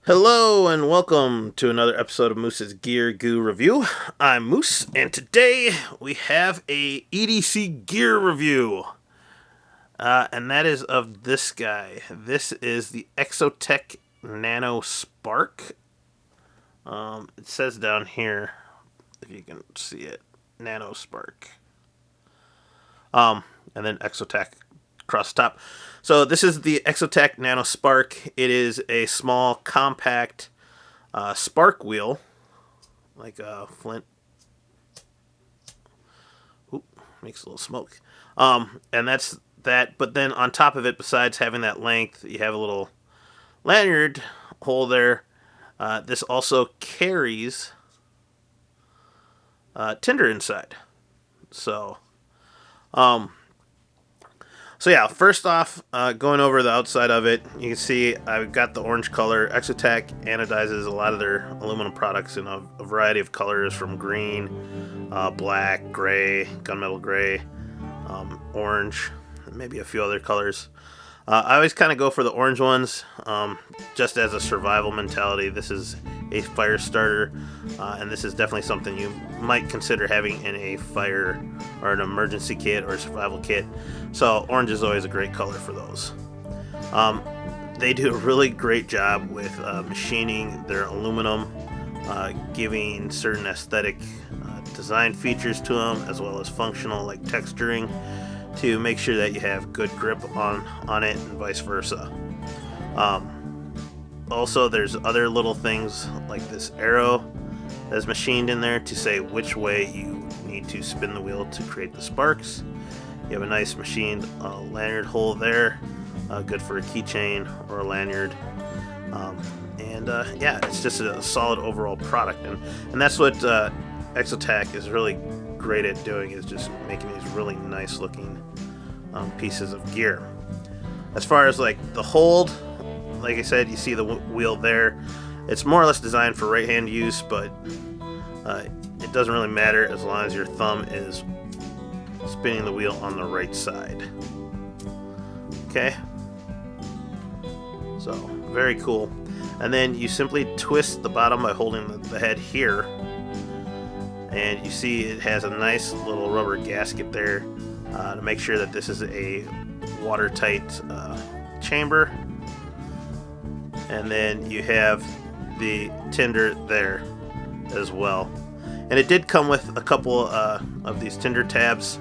Hello and welcome to another episode of Moose's Gear Goo Review. I'm Moose, and today we have a EDC gear review, and that is of this guy. This is the Exotac Nano Spark. It says down here, if you can see it, NanoSpark. And then Exotac across the top. So this is the Exotac Nano Spark. It is a small, compact spark wheel, like a flint. Oop, makes a little smoke. And that's that. But then on top of it, besides having that length, you have a little lanyard hole there. This also carries Tinder inside. So yeah, first off, going over the outside of it, you can see I've got the orange color. Exotac anodizes a lot of their aluminum products in a variety of colors, from green, black, gray, gunmetal gray, orange, and maybe a few other colors. I always kind of go for the orange ones, just as a survival mentality. This is a fire starter, and this is definitely something you might consider having in a fire or an emergency kit or a survival kit. So orange is always a great color for those. They do a really great job with machining their aluminum, giving certain aesthetic design features to them, as well as functional, like texturing, to make sure that you have good grip on it, and vice versa. Also, there's other little things like this arrow that's machined in there to say which way you need to spin the wheel to create the sparks. You have a nice machined lanyard hole there, good for a keychain or a lanyard. Yeah, it's just a solid overall product, and that's what Exotac is really great at doing, is just making these really nice looking pieces of gear. As far as like the hold, like I said, you see the wheel there. It's more or less designed for right hand use, but it doesn't really matter as long as your thumb is spinning the wheel on the right side. Okay, so very cool. And then you simply twist the bottom by holding the head here, and you see it has a nice little rubber gasket there to make sure that this is a watertight chamber. And then you have the Tinder there as well. And it did come with a couple of these Tinder tabs.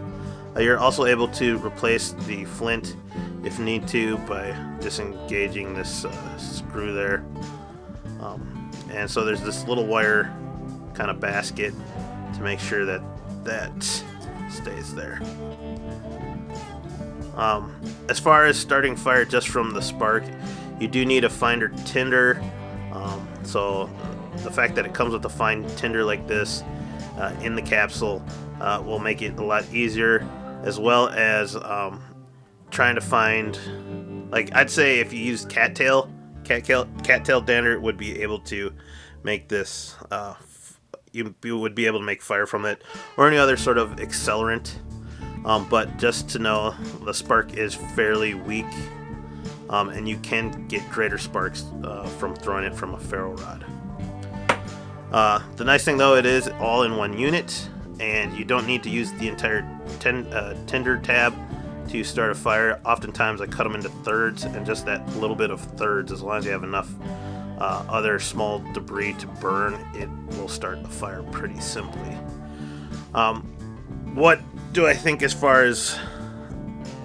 You're also able to replace the flint if need to by disengaging this screw there. And so there's this little wire kind of basket to make sure that that stays there. As far as starting fire just from the spark, you do need a finer tinder. So the fact that it comes with a fine tinder like this in the capsule will make it a lot easier, as well as trying to find, like, I'd say if you use cattail dander would be able to make this you would be able to make fire from it, or any other sort of accelerant. But just to know, the spark is fairly weak, and you can get greater sparks from throwing it from a ferro rod. The nice thing though, it is all in one unit, and you don't need to use the entire tinder tab to start a fire. Oftentimes I cut them into thirds, and just that little bit of thirds, as long as you have enough other small debris to burn, it will start a fire pretty simply. What do I think as far as,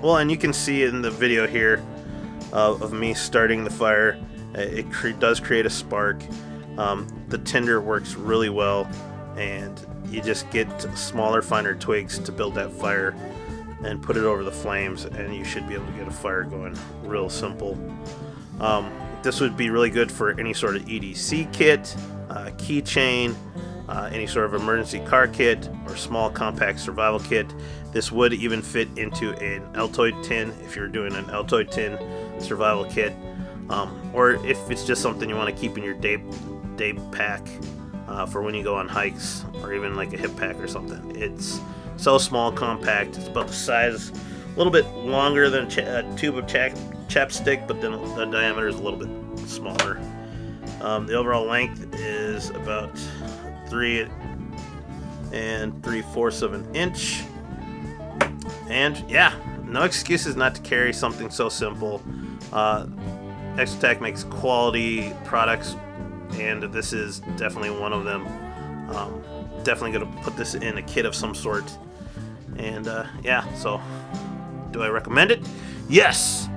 well, and you can see in the video here of me starting the fire, it does create a spark. The tinder works really well, and you just get smaller, finer twigs to build that fire and put it over the flames, and you should be able to get a fire going real simple. This would be really good for any sort of EDC kit, keychain, any sort of emergency car kit, or small compact survival kit. This would even fit into an Altoid tin if you're doing an Altoid tin survival kit, or if it's just something you want to keep in your day pack for when you go on hikes, or even like a hip pack or something. It's so small, compact. It's about the size, a little bit longer than a tube of chapstick, but then the diameter is a little bit smaller. The overall length is about 3 3/4 of an inch. And yeah, no excuses not to carry something so simple. Exotac makes quality products, and this is definitely one of them. Definitely going to put this in a kit of some sort. And yeah, so do I recommend it? Yes!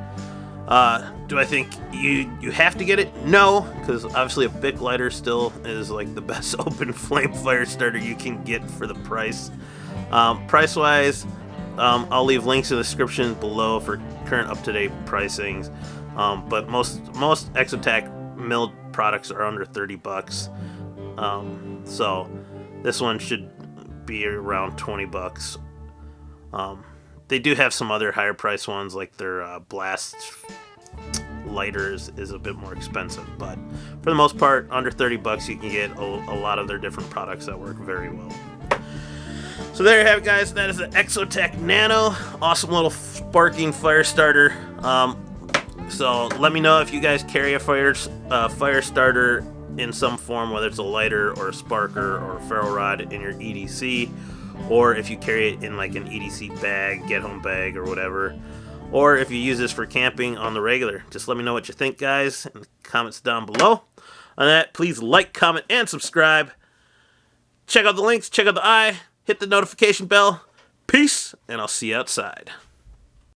Do I think you have to get it? No, because obviously a Bic lighter still is like the best open flame fire starter you can get for the price. Price-wise, I'll leave links in the description below for current up-to-date pricings. But most Exotac milled products are under $30. So this one should be around $20. They do have some other higher price ones, like their blast lighters is a bit more expensive, but for the most part, under $30 you can get a lot of their different products that work very well. So there you have it, guys. That is the Exotac Nano. Awesome little sparking fire starter. So let me know if you guys carry a fire starter in some form, whether it's a lighter or a sparker or a ferro rod in your EDC, or if you carry it in like an EDC bag, get home bag, or whatever, or if you use this for camping on the regular. Just let me know what you think, guys, in the comments down below. On that, please like, comment, and subscribe. Check out the links, check out the eye, hit the notification bell. Peace, and I'll see you outside.